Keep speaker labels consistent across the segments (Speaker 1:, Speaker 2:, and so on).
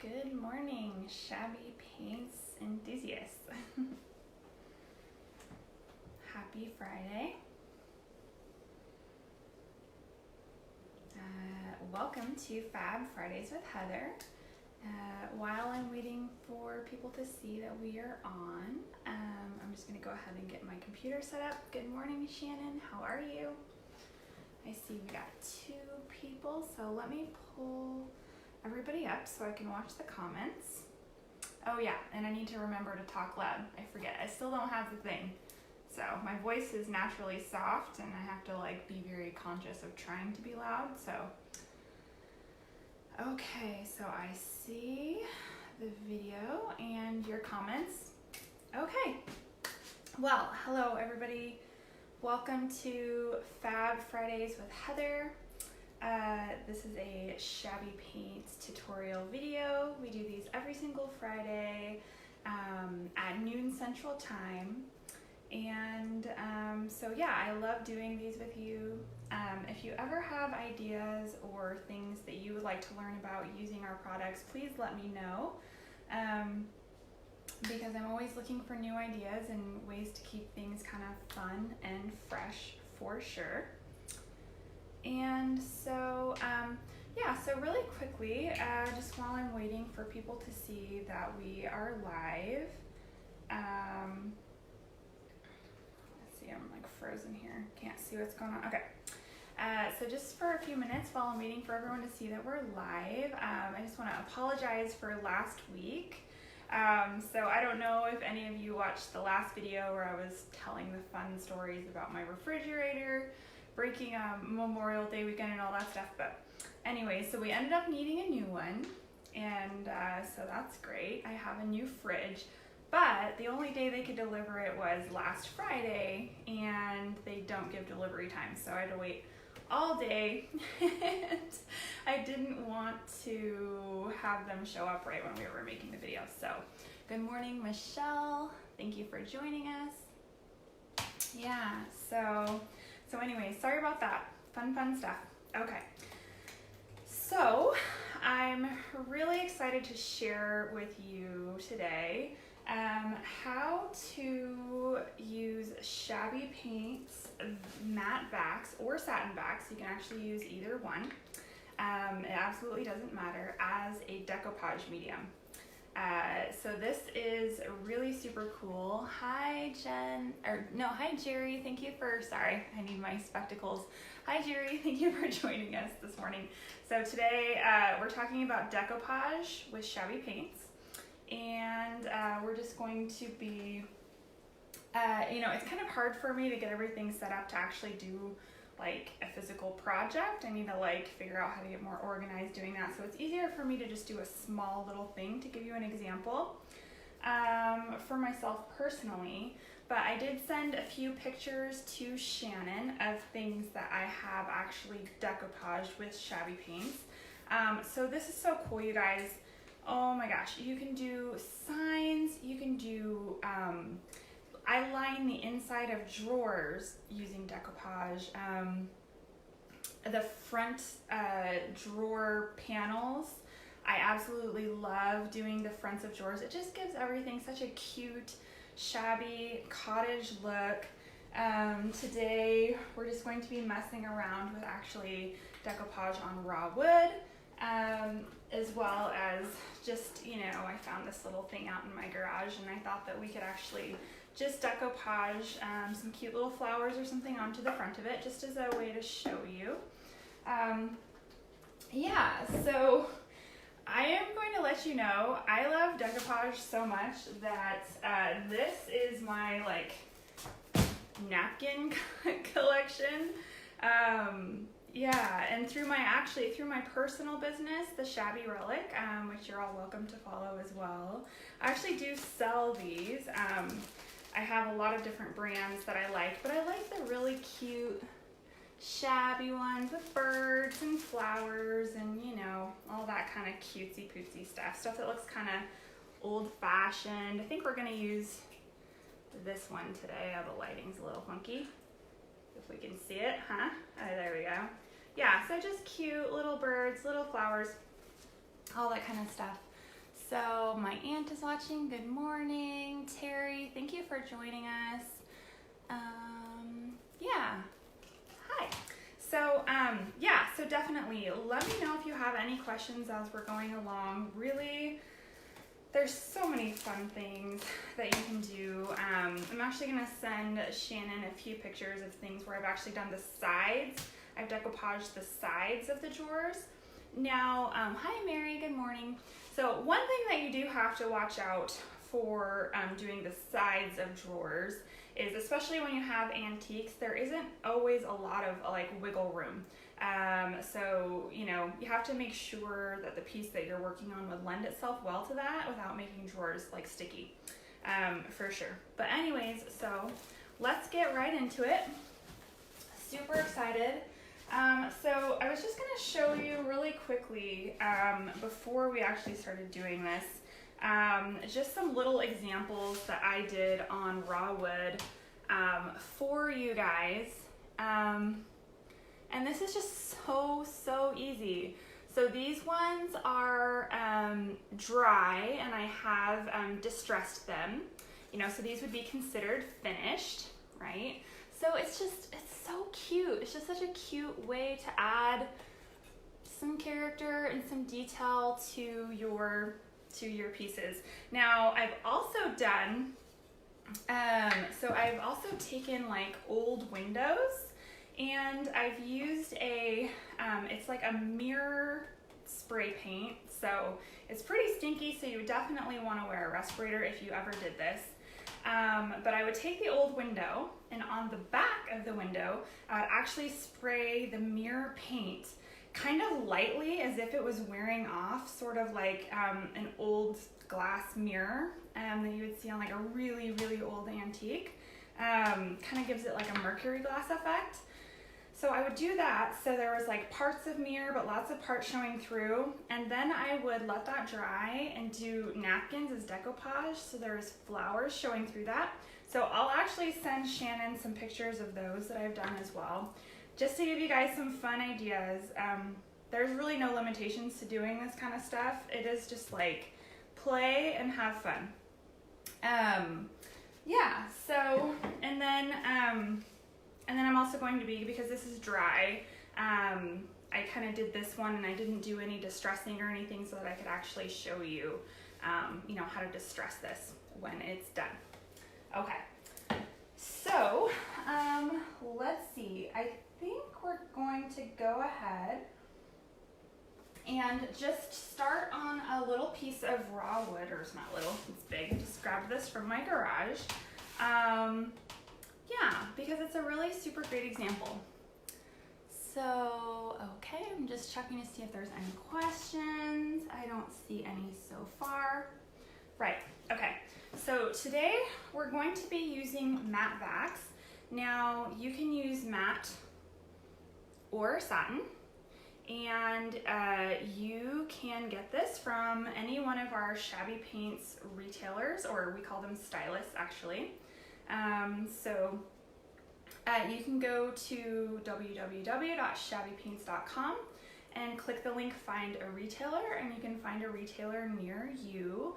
Speaker 1: Good morning, Shabby paints enthusiasts. Happy Friday. Welcome to Fab Fridays with Heather. While I'm waiting for people to see that we are on, I'm just going to go ahead and get my computer set up. Good morning, Shannon. How are you? I see we got 2 people, so let me pull everybody up so I can watch the comments. Oh yeah, and I need to remember to talk loud. I forget. I still don't have the thing. So my voice is naturally soft and I have to be very conscious of trying to be loud. So okay, so I see the video and your comments. Okay. Well, hello everybody. Welcome to Fab Fridays with Heather. This is a Shabby Paints tutorial video. We do these every single Friday at noon Central Time. And so yeah, I love doing these with you. If you ever have ideas or things that you would like to learn about using our products, please let me know. Because I'm always looking for new ideas and ways to keep things kind of fun and fresh for sure. And so, yeah, so really quickly, just while I'm waiting for people to see that we are live, let's see, I'm frozen here, can't see what's going on. Okay, so just for a few minutes while I'm waiting for everyone to see that we're live, I just want to apologize for last week. So I don't know if any of you watched the last video where I was telling the fun stories about my refrigerator breaking Memorial Day weekend and all that stuff, but anyway, so we ended up needing a new one, and so that's great. I have a new fridge, but the only day they could deliver it was last Friday, and they don't give delivery time, so I had to wait all day, and I didn't want to have them show up right when we were making the video. So good morning, Michelle. Thank you for joining us. Yeah, so anyway, sorry about that. Fun stuff. Okay. So I'm really excited to share with you today how to use Shabby Paints matte VAX or satin VAX. You can actually use either one. It absolutely doesn't matter, as a decoupage medium. So this is really super cool. Hi Jerry, thank you for, sorry, I need my spectacles. Hi Jerry, thank you for joining us this morning. So today we're talking about decoupage with Shabby Paints, and we're just going to be, it's kind of hard for me to get everything set up to actually do a physical project. I need to figure out how to get more organized doing that. So it's easier for me to just do a small little thing to give you an example for myself personally. But I did send a few pictures to Shannon of things that I have actually decoupaged with Shabby Paints. So this is so cool, you guys. Oh my gosh, you can do signs, you can do I line the inside of drawers using decoupage. The front drawer panels, I absolutely love doing the fronts of drawers. It just gives everything such a cute, shabby, cottage look. Today, we're just going to be messing around with actually decoupage on raw wood, as well as just, I found this little thing out in my garage, and I thought that we could actually just decoupage some cute little flowers or something onto the front of it, just as a way to show you. Yeah, so I am going to let you know, I love decoupage so much that this is my napkin collection. Yeah, and through my personal business, the Shabby Relic, which you're all welcome to follow as well, I actually do sell these. I have a lot of different brands that I like, but I like the really cute shabby ones with birds and flowers and, all that kind of cutesy pootsy stuff that looks kind of old-fashioned. I think we're going to use this one today. The lighting's a little funky. If we can see it, huh? Oh, there we go. Yeah, so just cute little birds, little flowers, all that kind of stuff. So my aunt is watching. Good morning, Terry. Thank you for joining us. Yeah. Hi. So definitely let me know if you have any questions as we're going along. Really, there's so many fun things that you can do. I'm actually going to send Shannon a few pictures of things where I've actually done the sides. I've decoupaged the sides of the drawers. Now, hi Mary, good morning. So one thing that you do have to watch out for doing the sides of drawers is, especially when you have antiques, there isn't always a lot of like wiggle room. So, you know, you have to make sure that the piece that you're working on would lend itself well to that without making drawers like sticky, for sure. But anyways, so let's get right into it. Super excited. So I was just going to show you really quickly, before we actually started doing this, just some little examples that I did on raw wood, for you guys. And this is just so easy. So these ones are dry, and I have distressed them. You know, so these would be considered finished, right? So it's so cute. It's just such a cute way to add some character and some detail to your pieces. Now I've also done, I've also taken like old windows, and I've used it's like a mirror spray paint. So it's pretty stinky, so you would definitely want to wear a respirator if you ever did this. But I would take the old window, and on the back of the window, I would actually spray the mirror paint kind of lightly, as if it was wearing off, sort of like an old glass mirror that you would see on like a really old antique. Kind of gives it like a mercury glass effect. So I would do that, so there was like parts of mirror, but lots of parts showing through, and then I would let that dry and do napkins as decoupage, so there's flowers showing through that. So I'll actually send Shannon some pictures of those that I've done as well, just to give you guys some fun ideas. There's really no limitations to doing this kind of stuff. It is just like play and have fun. Yeah, so, and then I'm also going to be, because this is dry, I kind of did this one and I didn't do any distressing or anything, so that I could actually show you, you know, how to distress this when it's done. Okay, so let's see. I think we're going to go ahead and just start on a little piece of raw wood, or it's not little, it's big. I just grabbed this from my garage. Yeah, because it's a really super great example. So, okay, I'm just checking to see if there's any questions. I don't see any so far. Right, okay. So today we're going to be using matte VAX. Now, you can use matte or satin, and you can get this from any one of our Shabby Paints retailers, or we call them stylists actually. You can go to www.shabbypaints.com and click the link Find a Retailer, and you can find a retailer near you.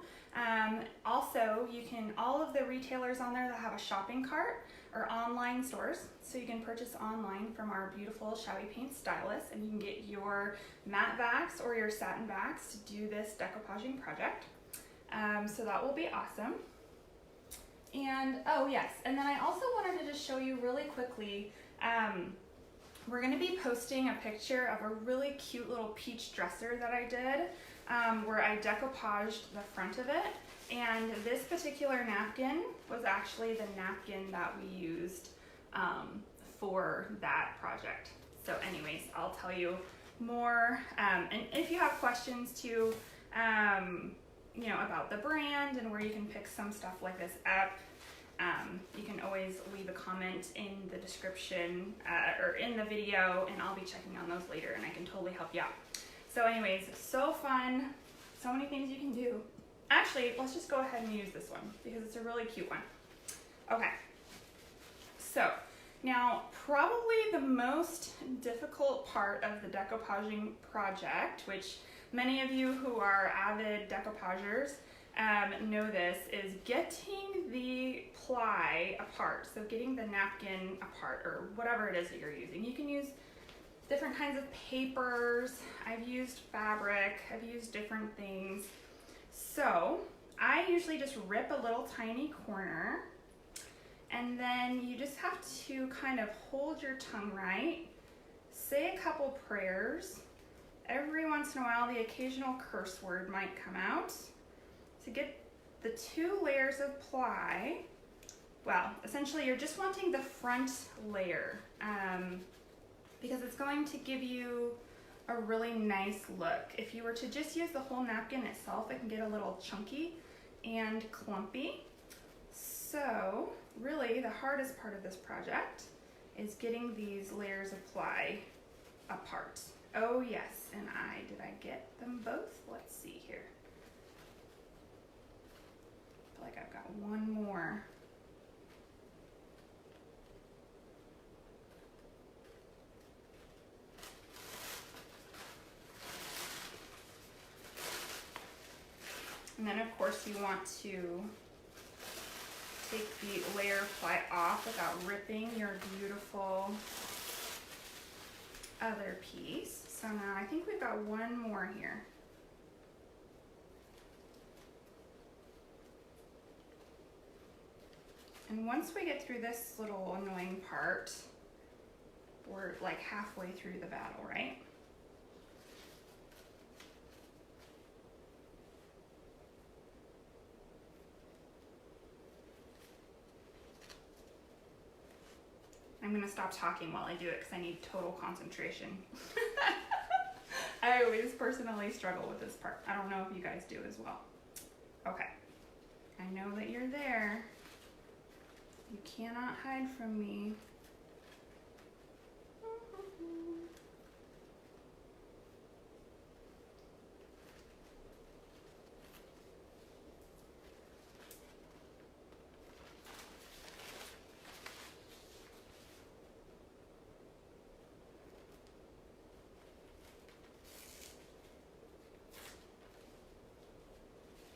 Speaker 1: Also, you can, all of the retailers on there that have a shopping cart are online stores, so you can purchase online from our beautiful Shabby Paints stylists, and you can get your matte VAX or your satin VAX to do this decoupaging project. So that will be awesome. And, oh yes, and then I also wanted to just show you really quickly, we're going to be posting a picture of a really cute little peach dresser that I did, where I decoupaged the front of it, and this particular napkin was actually the napkin that we used for that project. So anyways, I'll tell you more, and if you have questions too, you know, about the brand and where you can pick some stuff like this up, you can always leave a comment in the description or in the video, and I'll be checking on those later, and I can totally help you out. So anyways, so fun, so many things you can do. Actually, let's just go ahead and use this one because it's a really cute one. Okay, so Now, probably the most difficult part of the decoupaging project, which many of you who are avid decoupagers know this, is getting the ply apart. So getting the napkin apart, or whatever it is that you're using. You can use different kinds of papers. I've used fabric. I've used different things. So I usually just rip a little tiny corner, and then you just have to kind of hold your tongue right, say a couple prayers. Every once in a while, the occasional curse word might come out. To get the 2 layers of ply, well, essentially you're just wanting the front layer because it's going to give you a really nice look. If you were to just use the whole napkin itself, it can get a little chunky and clumpy. So really the hardest part of this project is getting these layers of ply apart. Oh yes, and did I get them both? Let's see here. I feel like I've got one more. And then of course you want to take the layer of ply off without ripping your beautiful other piece. So now I think we've got one more here. And once we get through this little annoying part, we're like halfway through the battle, right? I'm gonna stop talking while I do it because I need total concentration. I always personally struggle with this part. I don't know if you guys do as well. Okay, I know that you're there. You cannot hide from me.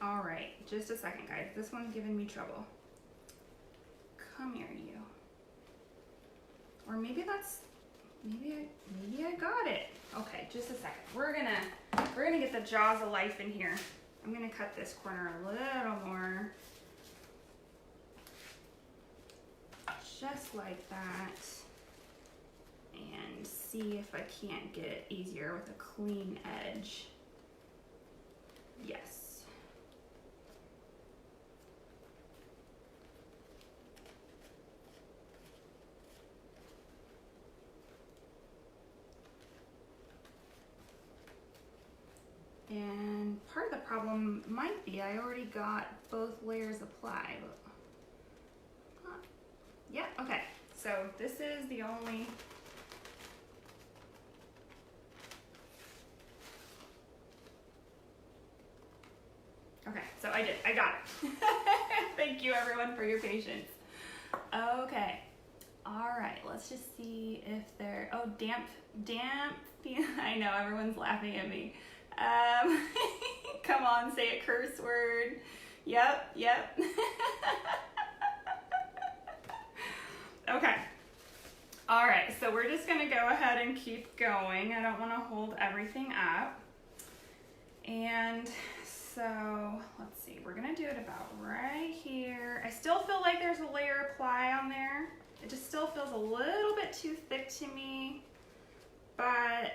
Speaker 1: All right, just a second, guys. This one's giving me trouble. Come here, you. Or maybe I got it. Okay, just a second. We're gonna get the jaws of life in here. I'm gonna cut this corner a little more. Just like that. And see if I can't get it easier with a clean edge. Yes. And part of the problem might be I already got both layers of ply. Yeah, okay. So this is the only... Okay, so I got it. Thank you everyone for your patience. Okay, all right, let's just see if there, oh, damp, I know everyone's laughing at me. Come on, say a curse word. Yep. Okay. All right, so we're just gonna go ahead and keep going. I don't wanna hold everything up. And so, let's see, we're gonna do it about right here. I still feel like there's a layer of ply on there. It just still feels a little bit too thick to me, but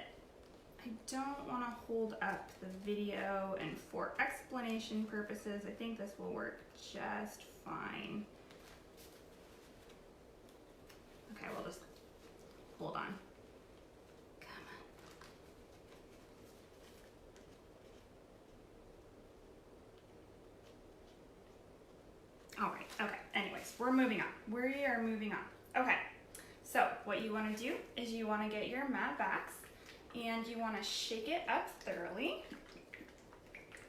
Speaker 1: I don't want to hold up the video, and for explanation purposes, I think this will work just fine. Okay, we'll just hold on. Come on. All right, okay, anyways, we're moving on. We are moving on. Okay, so what you want to do is you want to get your matte VAX and you want to shake it up thoroughly.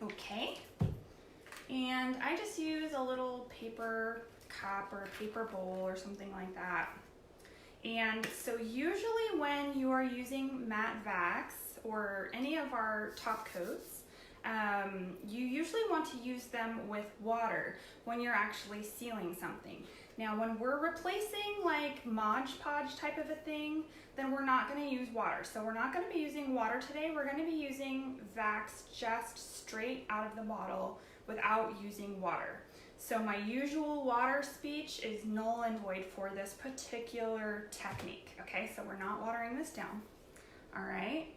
Speaker 1: Okay, and I just use a little paper cup or paper bowl or something like that. And so usually when you are using matte VAX or any of our top coats, you usually want to use them with water when you're actually sealing something. Now when we're replacing like Mod Podge type of a thing, then we're not going to use water. So we're not going to be using water today. We're going to be using VAX just straight out of the bottle without using water. So my usual water speech is null and void for this particular technique. Okay, so we're not watering this down. All right.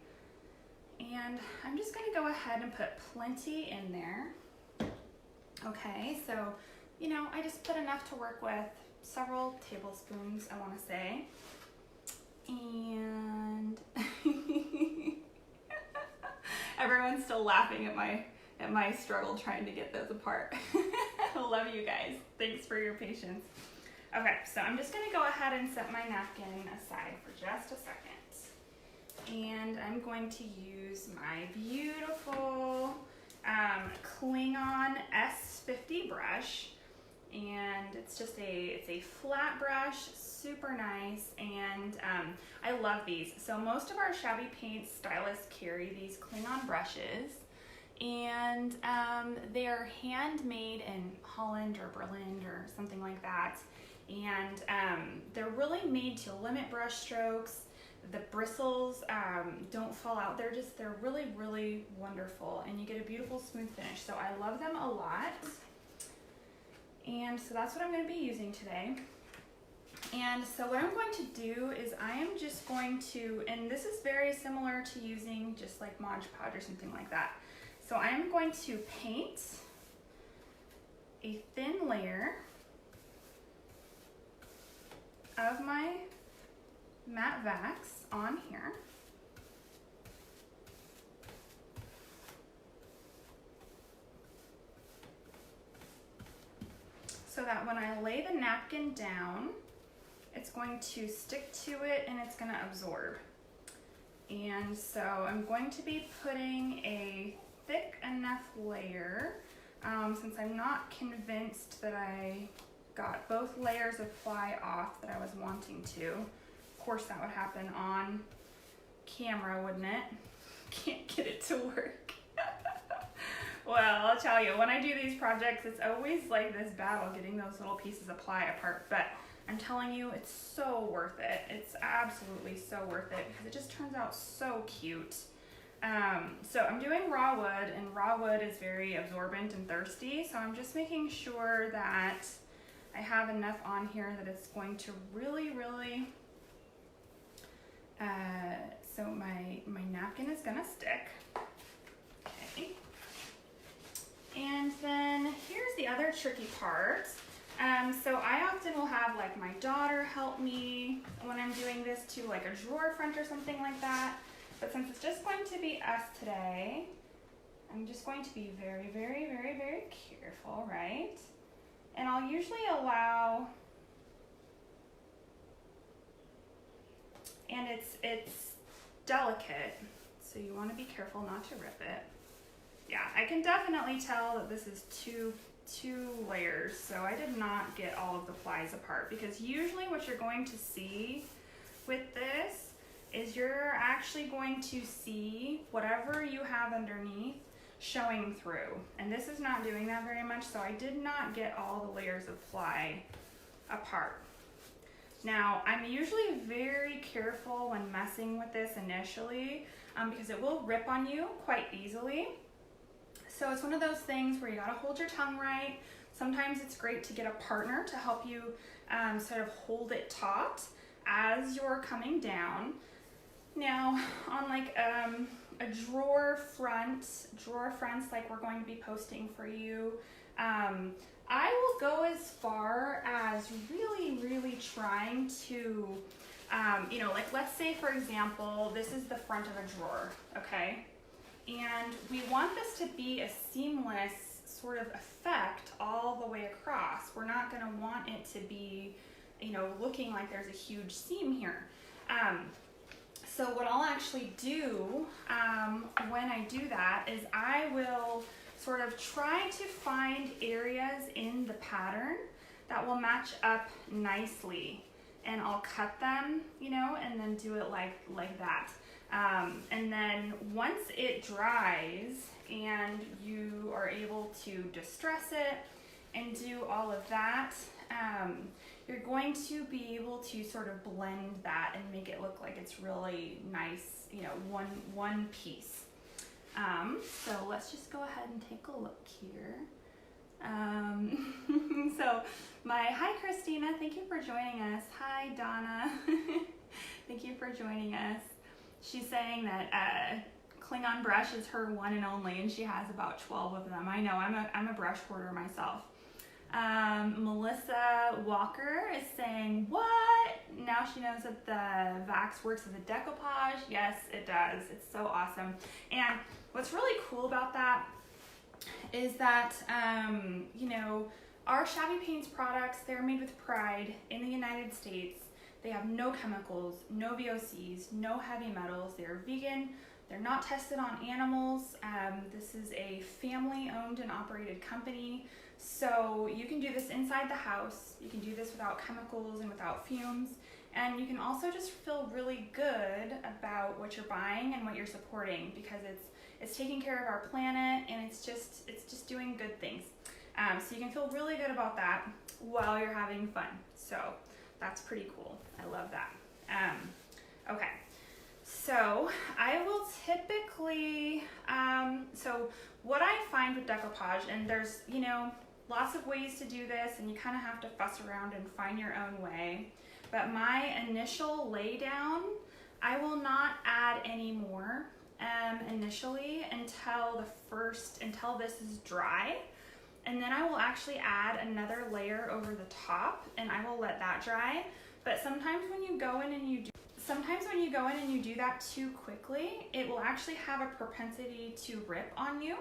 Speaker 1: And I'm just going to go ahead and put plenty in there. Okay, so, you know, I just put enough to work with, several tablespoons, I want to say. And everyone's still laughing at my struggle trying to get those apart. I love you guys. Thanks for your patience. Okay, so I'm just going to go ahead and set my napkin aside for just a second. And I'm going to use my beautiful Klingon S50 brush, and it's just it's a flat brush, super nice, and I love these. So most of our Shabby Paint stylists carry these Klingon brushes, and they are handmade in Holland or Berlin or something like that, and they're really made to limit brush strokes. The bristles don't fall out. They're really, really wonderful, and you get a beautiful smooth finish. So I love them a lot. And so that's what I'm going to be using today. And so what I'm going to do is I am just going to, and this is very similar to using just like Mod Podge or something like that. So I'm going to paint a thin layer of my matte VAX on here. So that when I lay the napkin down, it's going to stick to it and it's going to absorb. And so I'm going to be putting a thick enough layer, since I'm not convinced that I got both layers of fly off that I was wanting to. Of course that would happen on camera, wouldn't it? Can't get it to work. Well, I'll tell you, when I do these projects, it's always like this battle getting those little pieces of ply apart, but I'm telling you, it's so worth it. It's absolutely so worth it because it just turns out so cute. So I'm doing raw wood, and raw wood is very absorbent and thirsty, so I'm just making sure that I have enough on here that it's going to really, really, so my napkin is gonna stick. Okay. And then here's the other tricky part. So I often will have like my daughter help me when I'm doing this to like a drawer front or something like that. But since it's just going to be us today, I'm just going to be very, very, very, very careful, right? And I'll usually allow, and it's delicate, so you want to be careful not to rip it. Yeah, I can definitely tell that this is two layers, so I did not get all of the plies apart, because usually what you're going to see with this is you're actually going to see whatever you have underneath showing through, and this is not doing that very much, so I did not get all the layers of fly apart. Now, I'm usually very careful when messing with this initially, because it will rip on you quite easily. So it's one of those things where you gotta hold your tongue right. Sometimes it's great to get a partner to help you sort of hold it taut as you're coming down. Now, on like a drawer fronts like we're going to be posting for you, I will go as far as really, really trying to, you know, like let's say for example, this is the front of a drawer, okay? And we want this to be a seamless sort of effect all the way across. We're not going to want it to be, you know, looking like there's a huge seam here. So what I'll actually do when I do that is I will sort of try to find areas in the pattern that will match up nicely. and I'll cut them, you know, and then do it like that. And then once it dries and you are able to distress it and do all of that, you're going to be able to sort of blend that and make it look like it's really nice, you know, one piece. So let's just go ahead and take a look here. So hi Christina, thank you for joining us. Hi Donna, thank you for joining us. She's saying that Klingon brush is her one and only, and she has about 12 of them. I know, I'm a brush hoarder myself. Melissa Walker is saying, what? Now she knows that the VAX works as a decoupage. Yes, it does. It's so awesome. And what's really cool about that is that, you know, our Shabby Paints products, they're made with pride in the United States. They have no chemicals, no VOCs, no heavy metals. They're vegan. They're not tested on animals. This is a family-owned and operated company. So you can do this inside the house. You can do this without chemicals and without fumes. And you can also just feel really good about what you're buying and what you're supporting, because it's taking care of our planet, and it's just doing good things. So you can feel really good about that while you're having fun. So that's pretty cool. I love that. Okay. So I will typically, so what I find with decoupage, and there's, you know, lots of ways to do this, and you kind of have to fuss around and find your own way. But my initial lay down, I will not add any more initially until this is dry. And then I will actually add another layer over the top, and I will let that dry. But sometimes when you go in and you do that too quickly, it will actually have a propensity to rip on you.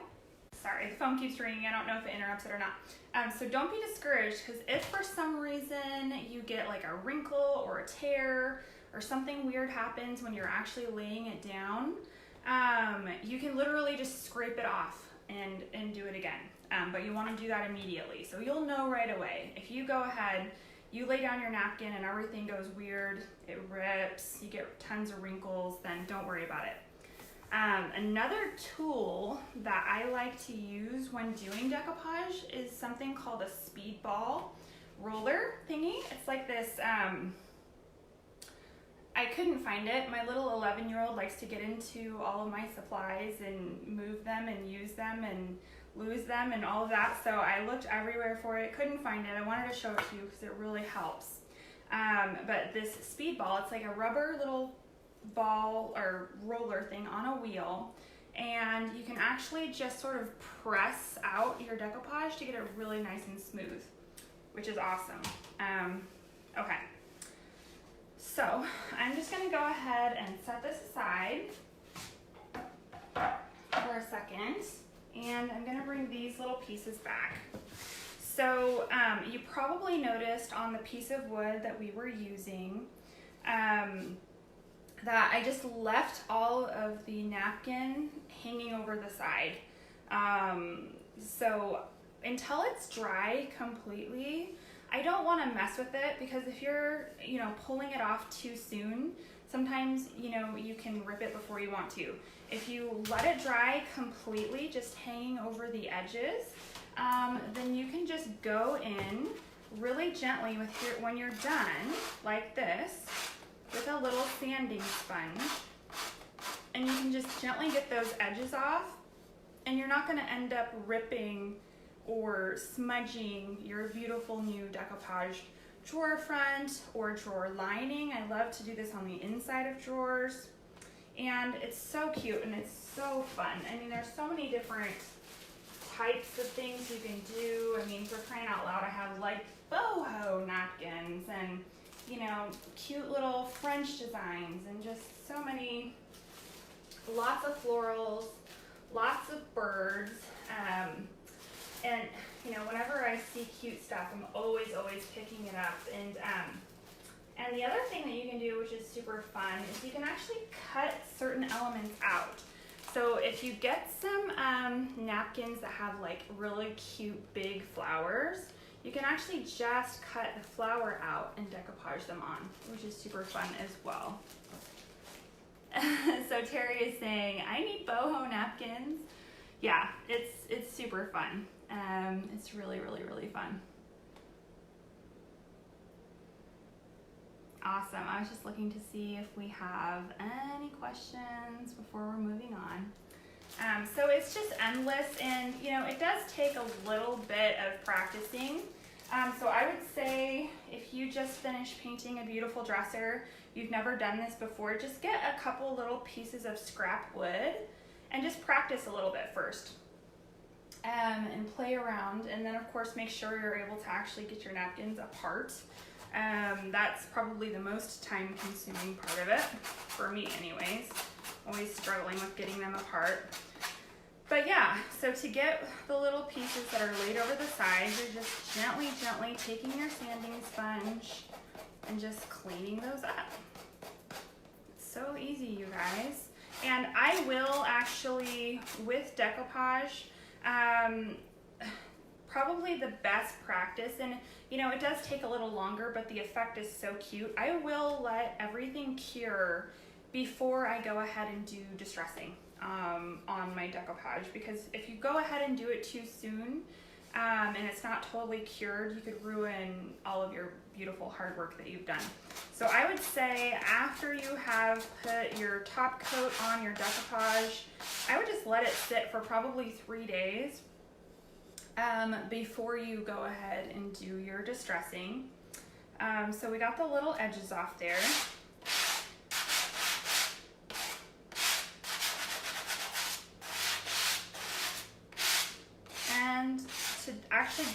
Speaker 1: Sorry, the phone keeps ringing. I don't know if it interrupts it or not. So don't be discouraged, because if for some reason you get like a wrinkle or a tear or something weird happens when you're actually laying it down, you can literally just scrape it off and do it again. But you want to do that immediately. So you'll know right away. If you go ahead, you lay down your napkin and everything goes weird, it rips, you get tons of wrinkles, then don't worry about it. Another tool that I like to use when doing decoupage is something called a speedball roller thingy. It's like this, I couldn't find it. My little 11-year-old likes to get into all of my supplies and move them and use them and lose them and all of that. So I looked everywhere for it, couldn't find it. I wanted to show it to you because it really helps. But this speedball, it's like a rubber little ball or roller thing on a wheel, and you can actually just sort of press out your decoupage to get it really nice and smooth, which is awesome. Okay, so I'm just going to go ahead and set this aside for a second, and I'm going to bring these little pieces back. So you probably noticed on the piece of wood that we were using that I just left all of the napkin hanging over the side. So until it's dry completely, I don't want to mess with it, because if you're, you know, pulling it off too soon, sometimes, you know, you can rip it before you want to. If you let it dry completely, just hanging over the edges, then you can just go in really gently with when you're done, like this, with a little sanding sponge, and you can just gently get those edges off, and you're not going to end up ripping or smudging your beautiful new decoupage drawer front or drawer lining. I love to do this on the inside of drawers, and it's so cute and it's so fun. I mean, there's so many different types of things you can do. I mean, for crying out loud, I have like boho napkins and, you know, cute little French designs, and just so many, lots of florals, lots of birds, and you know, whenever I see cute stuff, I'm always picking it up. And the other thing that you can do, which is super fun, is you can actually cut certain elements out. So if you get some napkins that have like really cute big flowers, You can actually just cut the flower out and decoupage them on, which is super fun as well. So Terry is saying, I need boho napkins. Yeah, it's super fun. It's really, really, really fun. Awesome. I was just looking to see if we have any questions before we're moving on. So it's just endless, and you know, it does take a little bit of practicing. So I would say if you just finished painting a beautiful dresser, you've never done this before, just get a couple little pieces of scrap wood and just practice a little bit first. And play around, and then of course make sure you're able to actually get your napkins apart. That's probably the most time consuming part of it, for me anyways. Always struggling with getting them apart. But yeah, so to get the little pieces that are laid over the sides, you're just gently taking your sanding sponge and just cleaning those up. It's so easy, you guys. And I will actually, with decoupage, probably the best practice, and you know, it does take a little longer, but the effect is so cute. I will let everything cure before I go ahead and do distressing on my decoupage, because if you go ahead and do it too soon and it's not totally cured, you could ruin all of your beautiful hard work that you've done. So I would say after you have put your top coat on your decoupage, I would just let it sit for probably 3 days before you go ahead and do your distressing. So we got the little edges off there. And to actually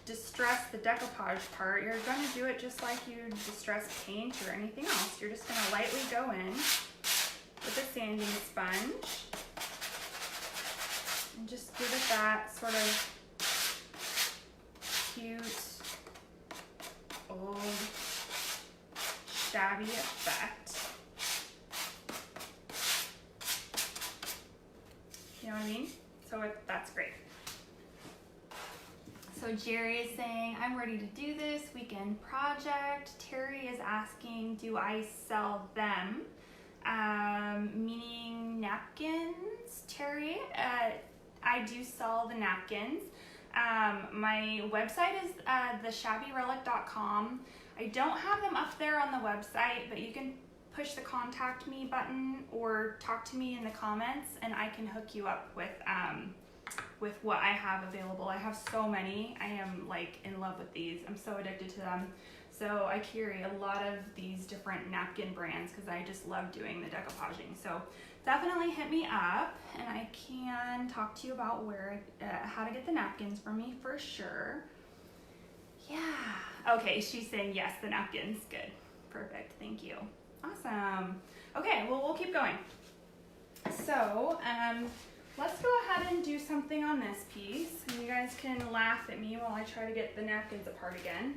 Speaker 1: distress the decoupage part, you're going to do it just like you distress paint or anything else. You're just going to lightly go in with a sanding sponge and just give it that sort of cute old shabby effect. You know what I mean? So that's great. So Jerry is saying, I'm ready to do this weekend project. Terry is asking, do I sell them? Meaning napkins, Terry. I do sell the napkins. My website is theshabbyrelic.com. I don't have them up there on the website, but you can push the contact me button or talk to me in the comments, and I can hook you up with what I have available. I have so many. I am like in love with these. I'm so addicted to them. So I carry a lot of these different napkin brands because I just love doing the decoupaging. So definitely hit me up and I can talk to you about how to get the napkins for me for sure. Yeah. Okay, she's saying yes, the napkins. Good. Perfect. Thank you. Awesome. Okay, well, we'll keep going. So, let's go ahead and do something on this piece. And you guys can laugh at me while I try to get the napkins apart again.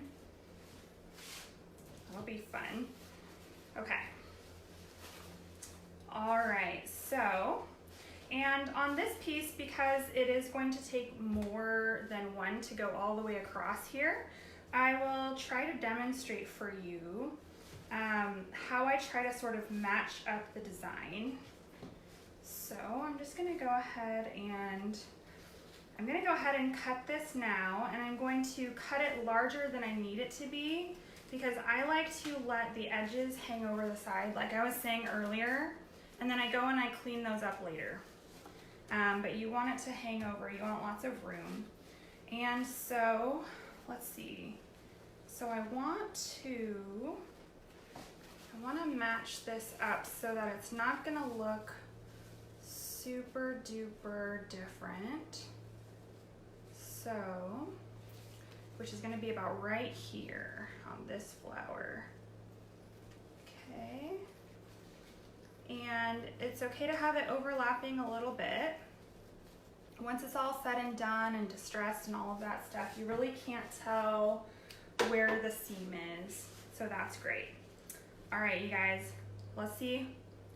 Speaker 1: That'll be fun. Okay. All right, so, and on this piece, because it is going to take more than one to go all the way across here, I will try to demonstrate for you how I try to sort of match up the design. So I'm just going to go ahead and cut this now, and I'm going to cut it larger than I need it to be because I like to let the edges hang over the side like I was saying earlier, and then I go and I clean those up later. But you want it to hang over, you want lots of room. And so, let's see. So I want to match this up so that it's not going to look super duper different. So, which is going to be about right here on this flower. Okay. And it's okay to have it overlapping a little bit. Once it's all said and done and distressed and all of that stuff, you really can't tell where the seam is. So that's great. All right, you guys, let's see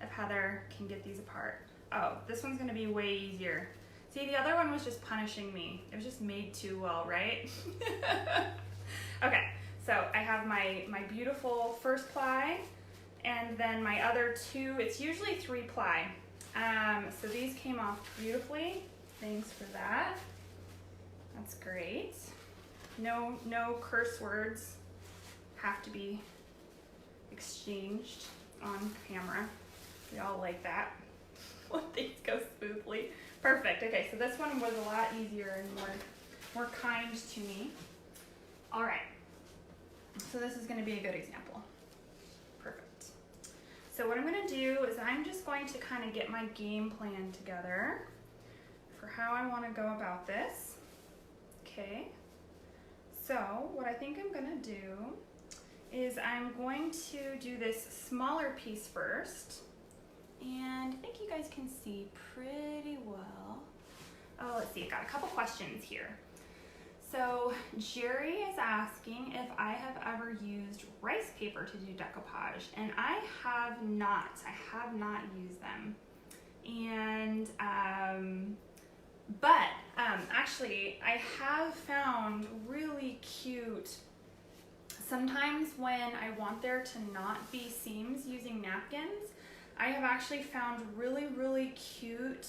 Speaker 1: if Heather can get these apart. Oh, this one's gonna be way easier. See, the other one was just punishing me. It was just made too well, right? Okay, so I have my beautiful first ply, and then my other two, it's usually 3 ply. So these came off beautifully. Thanks for that. That's great. No curse words have to be exchanged on camera. We all like that when things go smoothly. Perfect. Okay, so this one was a lot easier and more kind to me. All right. So this is going to be a good example. Perfect. So what I'm going to do is I'm just going to kind of get my game plan together for how I want to go about this. Okay. So what I think I'm going to do is I'm going to do this smaller piece first. And I think you guys can see pretty well. Oh, let's see, I got a couple questions here. So Jerry is asking if I have ever used rice paper to do decoupage, and I have not. I have not used them. And, actually I have found really cute, sometimes when I want there to not be seams using napkins, I have actually found really cute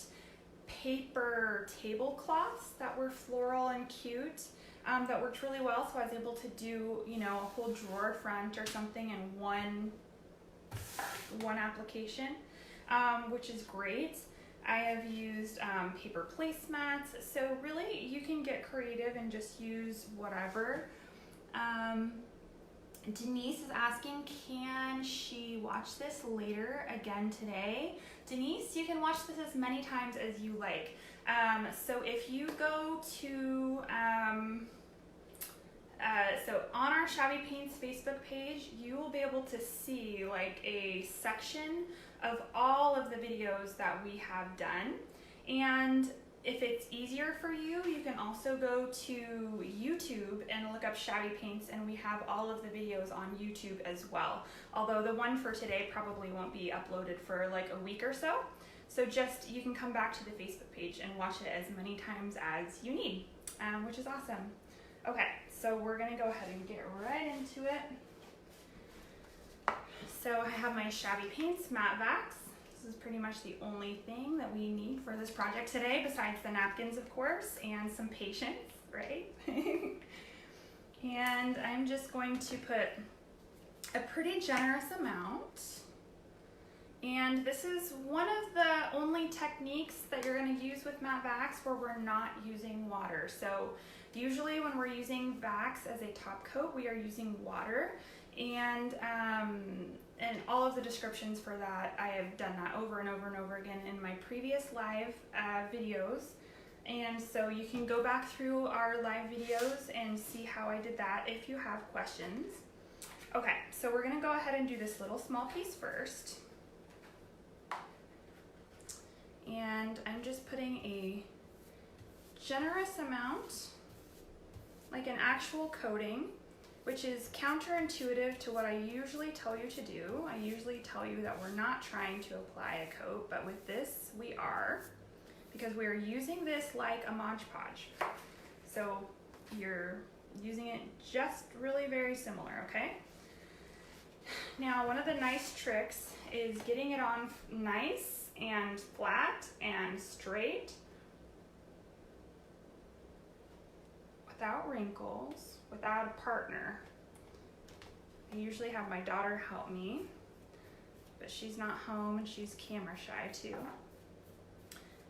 Speaker 1: paper tablecloths that were floral and cute, that worked really well. So I was able to do, you know, a whole drawer front or something in one application, which is great. I have used paper placemats. So really you can get creative and just use whatever. Denise is asking, can she watch this later again today? Denise, you can watch this as many times as you like. So if you go to, so on our Shabby Paints Facebook page, you will be able to see like a section of all of the videos that we have done. And if it's easier for you, you can also go to YouTube and look up Shabby Paints, and we have all of the videos on YouTube as well. Although the one for today probably won't be uploaded for like a week or so. So just, you can come back to the Facebook page and watch it as many times as you need, which is awesome. Okay, so we're gonna go ahead and get right into it. So I have my Shabby Paints matte VAX. This is pretty much the only thing that we need for this project today, besides the napkins, of course, and some patience, right? And I'm just going to put a pretty generous amount. And this is one of the only techniques that you're going to use with matte VAX where we're not using water. So usually when we're using VAX as a top coat, we are using water. And all of the descriptions for that, I have done that over and over and over again in my previous live videos. And so you can go back through our live videos and see how I did that if you have questions. Okay, so we're gonna go ahead and do this little small piece first. And I'm just putting a generous amount, like an actual coating, which is counterintuitive to what I usually tell you to do. I usually tell you that we're not trying to apply a coat, but with this we are, because we are using this like a Mod Podge. So you're using it just really very similar, okay? Now, one of the nice tricks is getting it on nice and flat and straight without wrinkles, without a partner. I usually have my daughter help me, but she's not home and she's camera shy too.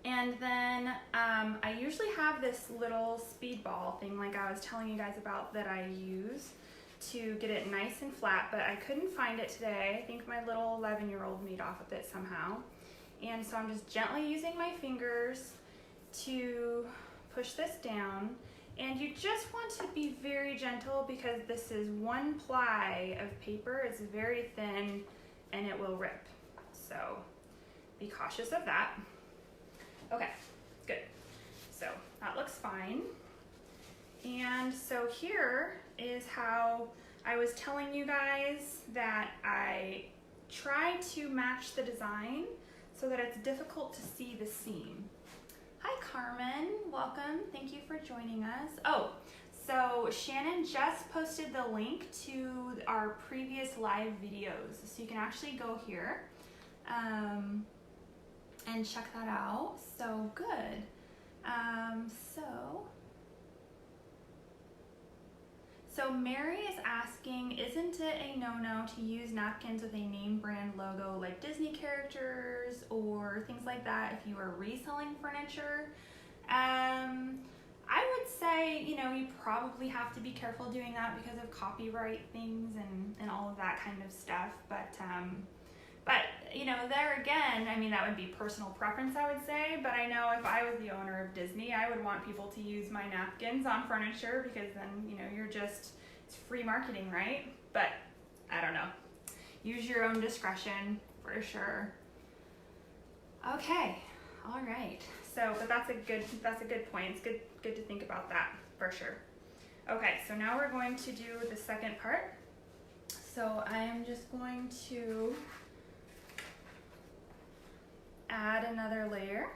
Speaker 1: And then I usually have this little speedball thing like I was telling you guys about that I use to get it nice and flat, but I couldn't find it today. I think my little 11-year-old made off with it somehow. And so I'm just gently using my fingers to push this down. And you just want to be very gentle because this is one ply of paper. It's very thin and it will rip. So be cautious of that. Okay, good. So that looks fine. And so here is how I was telling you guys that I try to match the design so that it's difficult to see the seam. Hi Carmen, welcome. Thank you for joining us. Oh, so Shannon just posted the link to our previous live videos. So you can actually go here and check that out. So good. So Mary is asking, isn't it a no-no to use napkins with a name brand logo like Disney characters or things like that if you are reselling furniture? I would say, you know, you probably have to be careful doing that because of copyright things and all of that kind of stuff. But you know, there again, I mean, that would be personal preference, I would say. But I know if I was the owner of Disney, I would want people to use my napkins on furniture because then, you know, it's free marketing, right? But I don't know. Use your own discretion for sure. Okay, all right. So, but that's a good point. It's good to think about that for sure. Okay, so now we're going to do the second part. So I am just going to add another layer.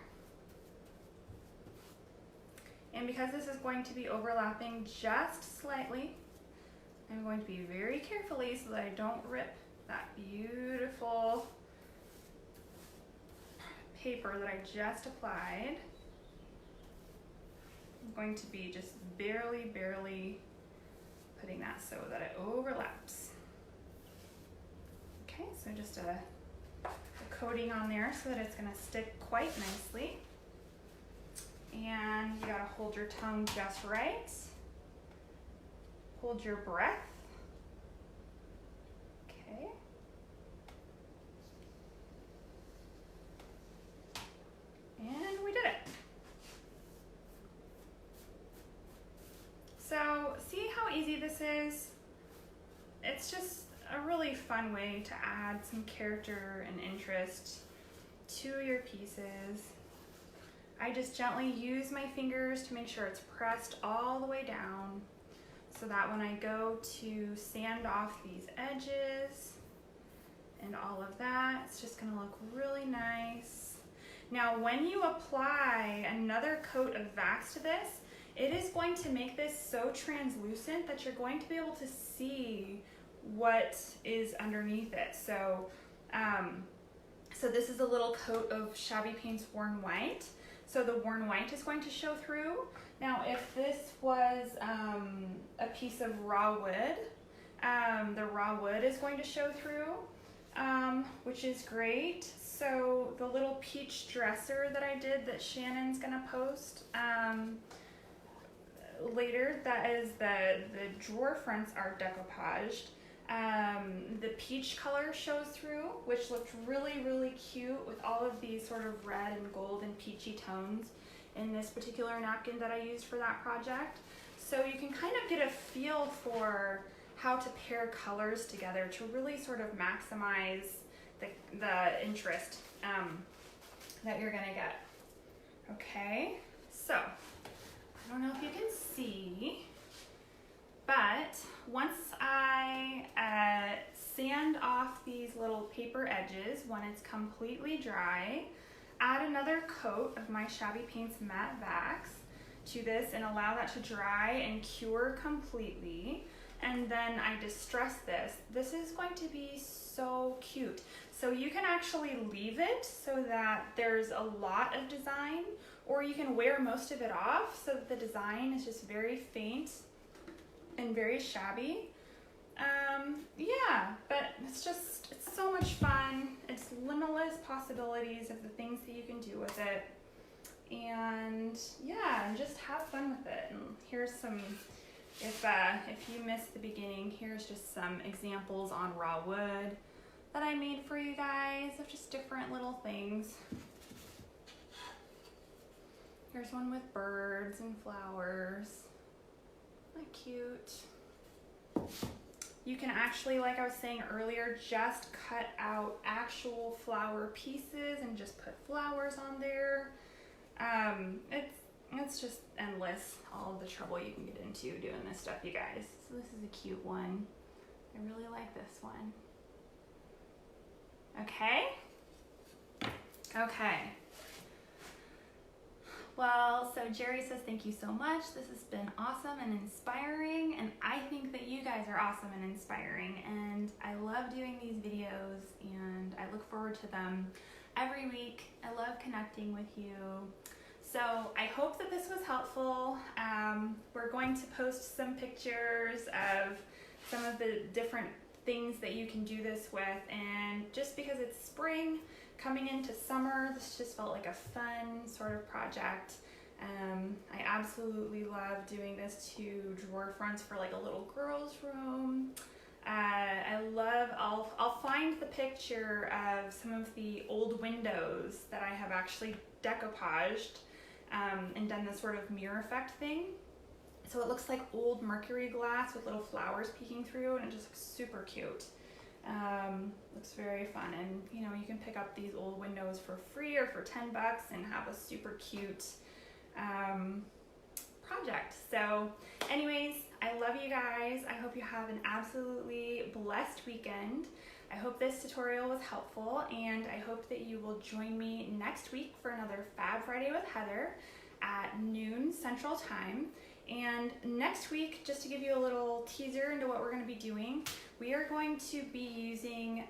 Speaker 1: And because this is going to be overlapping just slightly, I'm going to be very carefully so that I don't rip that beautiful paper that I just applied. I'm going to be just barely putting that so that it overlaps. Okay, so just a coating on there so that it's going to stick quite nicely. And you got to hold your tongue just right. Hold your breath. Okay. And we did it. So see how easy this is? It's just a really fun way to add some character and interest to your pieces. I just gently use my fingers to make sure it's pressed all the way down so that when I go to sand off these edges and all of that, it's just gonna look really nice. Now, when you apply another coat of VAX to this, it is going to make this so translucent that you're going to be able to see what is underneath it. So, so this is a little coat of Shabby Paint's Worn White. So the worn white is going to show through. Now, if this was a piece of raw wood, the raw wood is going to show through, which is great. So the little peach dresser that I did that Shannon's gonna post later, that is the drawer fronts are decoupaged. The peach color shows through, which looked really cute with all of these sort of red and gold and peachy tones in this particular napkin that I used for that project. So you can kind of get a feel for how to pair colors together to really sort of maximize the interest that you're gonna get. Okay, so I don't know if you can see, but once I sand off these little paper edges, when it's completely dry, add another coat of my Shabby Paints Matte VAX to this and allow that to dry and cure completely. And then I distress this. This is going to be so cute. So you can actually leave it so that there's a lot of design, or you can wear most of it off so that the design is just very faint and very shabby. Yeah, but it's so much fun. It's limitless possibilities of the things that you can do with it. And yeah, and just have fun with it. And here's some, if you missed the beginning, here's just some examples on raw wood that I made for you guys of just different little things. Here's one with birds and flowers. Isn't that cute? You can actually, like I was saying earlier, just cut out actual flower pieces and just put flowers on there. It's just endless, all of the trouble you can get into doing this stuff, you guys. So this is a cute one. I really like this one. Okay. Okay. Well, so Jerry says thank you so much. This has been awesome and inspiring, and I think that you guys are awesome and inspiring, and I love doing these videos, and I look forward to them every week. I love connecting with you. So I hope that this was helpful. We're going to post some pictures of some of the different things that you can do this with, and just because it's spring coming into summer, this just felt like a fun sort of project. I absolutely love doing this to drawer fronts for like a little girl's room. I'll find the picture of some of the old windows that I have actually decoupaged and done this sort of mirror effect thing. So it looks like old mercury glass with little flowers peeking through, and it just looks super cute. Looks very fun, and you know, you can pick up these old windows for free or for $10 and have a super cute project. So anyways, I love you guys. I hope you have an absolutely blessed weekend. I hope this tutorial was helpful, and I hope that you will join me next week for another Fab Friday with Heather at noon Central Time. And next week, just to give you a little teaser into what we're going to be doing, we are going to be using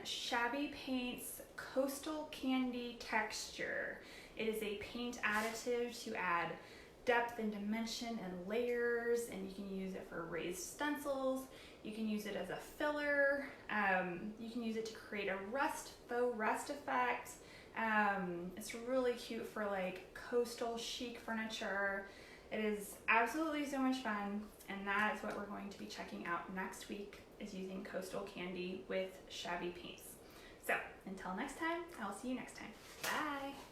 Speaker 1: Shabby Paint's Coastal Candy Texture. It is a paint additive to add depth and dimension and layers, and you can use it for raised stencils. You can use it as a filler. You can use it to create a faux rust effect. It's really cute for like coastal chic furniture. It is absolutely so much fun, and that is what we're going to be checking out next week, is using Coastal Candy with Shabby Paints. So until next time, I'll see you next time. Bye.